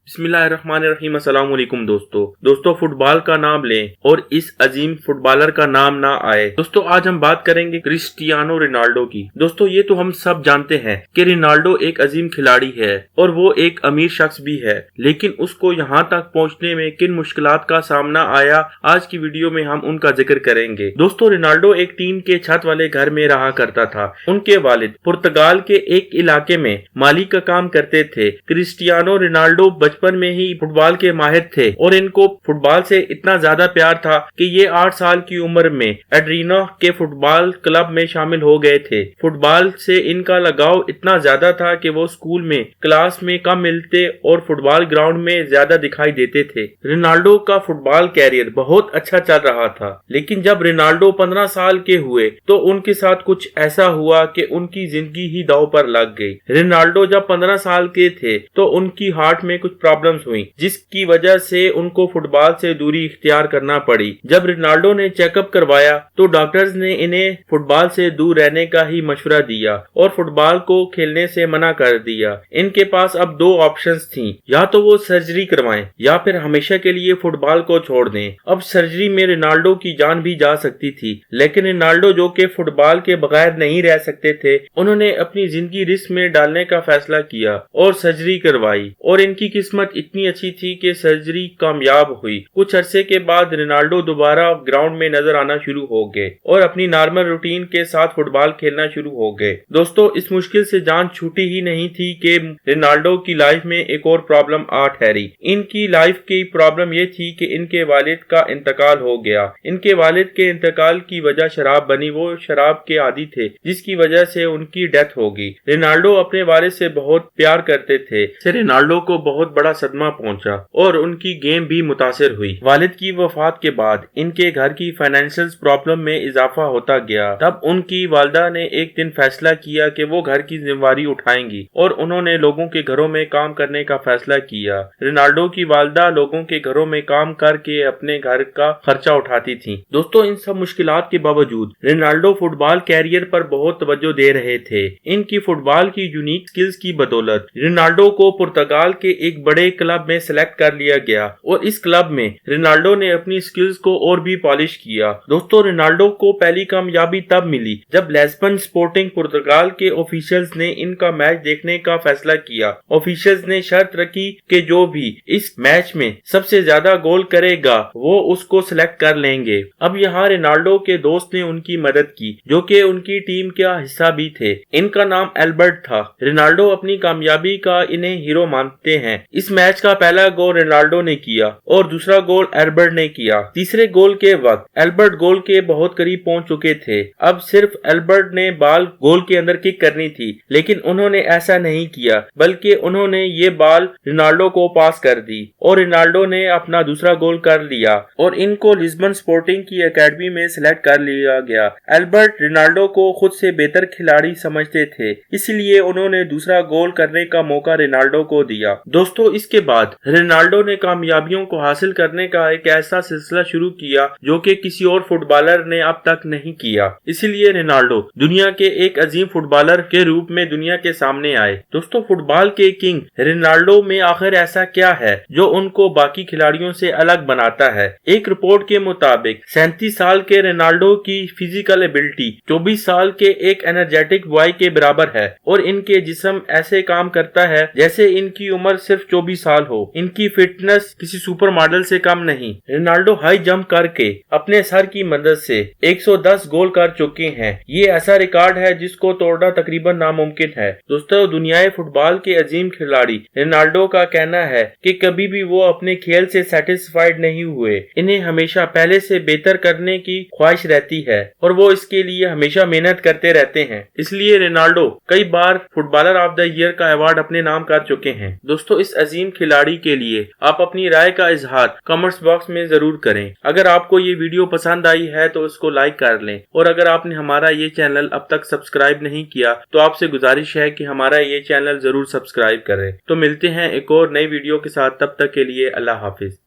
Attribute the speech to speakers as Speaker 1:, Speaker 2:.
Speaker 1: बिस्मिल्लाहिर्रहमानिर्रहीम। अस्सलाम वालेकुम दोस्तों फुटबॉल का नाम लें और इस अजीम फुटबॉलर का नाम ना आए। दोस्तों आज हम बात करेंगे क्रिस्टियानो रोनाल्डो की। दोस्तों ये तो हम सब जानते हैं कि रोनाल्डो एक अजीम खिलाड़ी है और वो एक अमीर शख्स भी है, लेकिन उसको यहाँ तक पहुँचने में किन मुश्किलात का सामना आया, आज की वीडियो में हम उनका जिक्र करेंगे। दोस्तों रोनाल्डो एक टीन के छत वाले घर में रहा करता था। उनके वालिद पुर्तगाल के एक इलाके में माली का काम करते थे। क्रिस्टियानो रोनाल्डो बचपन में ही फुटबॉल के माहिर थे और इनको फुटबॉल से इतना ज्यादा प्यार था कि ये 8 साल की उम्र में एड्रीनो के फुटबॉल क्लब में शामिल हो गए थे। फुटबॉल से इनका लगाव इतना ज्यादा था कि वो स्कूल में क्लास में कम मिलते और फुटबॉल ग्राउंड में ज्यादा दिखाई देते थे। रोनाल्डो का फुटबॉल कैरियर बहुत अच्छा चल रहा था, लेकिन जब रोनाल्डो 15 साल के हुए तो उनके साथ कुछ ऐसा हुआ कि उनकी जिंदगी ही दांव पर लग गई। रोनाल्डो जब 15 साल के थे तो उनकी हार्ट में कुछ प्रॉब्लम्स हुई, जिसकी वजह से उनको फुटबॉल से दूरी इख्तियार करना पड़ी। जब रोनाल्डो ने चेकअप करवाया तो डॉक्टर्स ने इन्हें फुटबॉल से दूर रहने का ही मशवरा दिया और फुटबॉल को खेलने से मना कर दिया। इनके पास अब 2 ऑप्शंस थी, या तो वो सर्जरी करवाएं या फिर हमेशा के लिए फुटबॉल को छोड़ दें। अब सर्जरी में रोनाल्डो की जान भी जा सकती थी, लेकिन रोनाल्डो जो कि फुटबॉल के बगैर नहीं रह सकते थे, उन्होंने अपनी जिंदगी रिस्क में डालने का फैसला किया और सर्जरी करवाई। और इनकी किस्मत इतनी अच्छी थी कि सर्जरी कामयाब हुई। कुछ अरसे के बाद रोनाल्डो दोबारा ग्राउंड में नजर आना शुरू हो गए और अपनी नॉर्मल रूटीन के साथ फुटबॉल खेलना शुरू हो गए। दोस्तों इस मुश्किल से जान छूटी ही नहीं थी कि रोनाल्डो की लाइफ में एक और प्रॉब्लम आ ठहरी। इनकी लाइफ की प्रॉब्लम ये थी कि इनके वालिद का इंतकाल हो गया। इनके वालिद के इंतकाल की वजह शराब बनी। वो शराब के आदी थे, जिसकी वजह से उनकी डेथ हो गई। रोनाल्डो अपने वालिद से बहुत प्यार करते थे। रोनाल्डो को बहुत बड़ा सदमा पहुंचा और उनकी गेम भी मुतासिर हुई। वालिद की वफात के बाद इनके घर की फाइनेंशियल प्रॉब्लम में इजाफा होता गया। तब उनकी वालदा ने एक दिन फैसला किया कि वो घर की जिम्मेवारी उठाएंगी और उन्होंने लोगों के घरों में काम करने का फैसला किया। रोनाल्डो की वालदा लोगों के घरों में काम करके अपने घर का खर्चा उठाती थी। दोस्तों इन सब मुश्किलात के बावजूद रोनाल्डो फुटबॉल कैरियर पर बहुत तवज्जो दे रहे थे। इनकी फुटबॉल की यूनिक स्किल्स की बदौलत रोनाल्डो को पुर्तगाल के एक बड़े क्लब में सिलेक्ट कर लिया गया और इस क्लब में रोनाल्डो ने अपनी स्किल्स को और भी पॉलिश किया। दोस्तों रोनाल्डो को पहली कामयाबी तब मिली जब लिस्बन स्पोर्टिंग पुर्तगाल के ऑफिशियल्स ने इनका मैच देखने का फैसला किया। ऑफिशियल्स ने शर्त रखी कि जो भी इस मैच में सबसे ज्यादा गोल करेगा वो उसको सिलेक्ट कर लेंगे। अब यहाँ रोनाल्डो के दोस्त ने उनकी मदद की, जो कि उनकी टीम का हिस्सा भी थे। इनका नाम एल्बर्ट था। रोनाल्डो अपनी कामयाबी का इन्हें हीरो मानते हैं। इस मैच का पहला गोल रोनाल्डो ने किया और दूसरा गोल एल्बर्ट ने किया। तीसरे गोल के वक्त एल्बर्ट गोल के बहुत करीब पहुंच चुके थे। अब सिर्फ एल्बर्ट ने बाल गोल के अंदर किक करनी थी, लेकिन उन्होंने ऐसा नहीं किया, बल्कि उन्होंने ये बाल रोनाल्डो को पास कर दी और रोनाल्डो ने अपना दूसरा गोल कर लिया और इनको लिस्बन स्पोर्टिंग की एकेडमी में सिलेक्ट कर लिया गया। एल्बर्ट रोनाल्डो को खुद से बेहतर खिलाड़ी समझते थे, इसलिए उन्होंने दूसरा गोल करने का मौका रोनाल्डो को दिया। दोस्तों इसके बाद रोनाल्डो ने कामयाबियों को हासिल करने का एक ऐसा सिलसिला शुरू किया जो कि किसी और फुटबॉलर ने अब तक नहीं किया। इसीलिए रोनाल्डो दुनिया के एक अजीम फुटबॉलर के रूप में दुनिया के सामने आए। दोस्तों फुटबॉल के किंग रोनाल्डो में आखिर ऐसा क्या है जो उनको बाकी खिलाड़ियों से अलग बनाता है? एक रिपोर्ट के मुताबिक 37 साल के रोनाल्डो की फिजिकल एबिलिटी 24 साल के एक एनर्जेटिक बॉय के बराबर है और इनके जिस्म ऐसे काम करता है जैसे इनकी उम्र सिर्फ 24 साल हो। इनकी फिटनेस किसी सुपर मॉडल से कम नहीं। रोनाल्डो हाई जंप करके अपने सर की मदद से 110 गोल कर चुके हैं। ये ऐसा रिकॉर्ड है जिसको तोड़ना तकरीबन नामुमकिन है। दोस्तों दुनियाई फुटबॉल के अजीम खिलाड़ी रोनाल्डो का कहना है कि कभी भी वो अपने खेल से सेटिस्फाइड नहीं हुए। इन्हें हमेशा पहले से बेहतर करने की ख्वाहिश रहती है और वो इसके लिए हमेशा मेहनत करते रहते हैं। इसलिए रोनाल्डो कई बार फुटबॉलर ऑफ द ईयर का अवार्ड अपने नाम कर चुके हैं। दोस्तों इस अजीम खिलाड़ी के लिए आप अपनी राय का इजहार कमेंट्स बॉक्स में जरूर करें। अगर आपको ये वीडियो पसंद आई है तो इसको लाइक कर लें और अगर आपने हमारा ये चैनल अब तक सब्सक्राइब नहीं किया तो आपसे गुजारिश है कि हमारा ये चैनल जरूर सब्सक्राइब करें। तो मिलते हैं एक और नई वीडियो के साथ, तब तक के लिए अल्लाह हाफिज।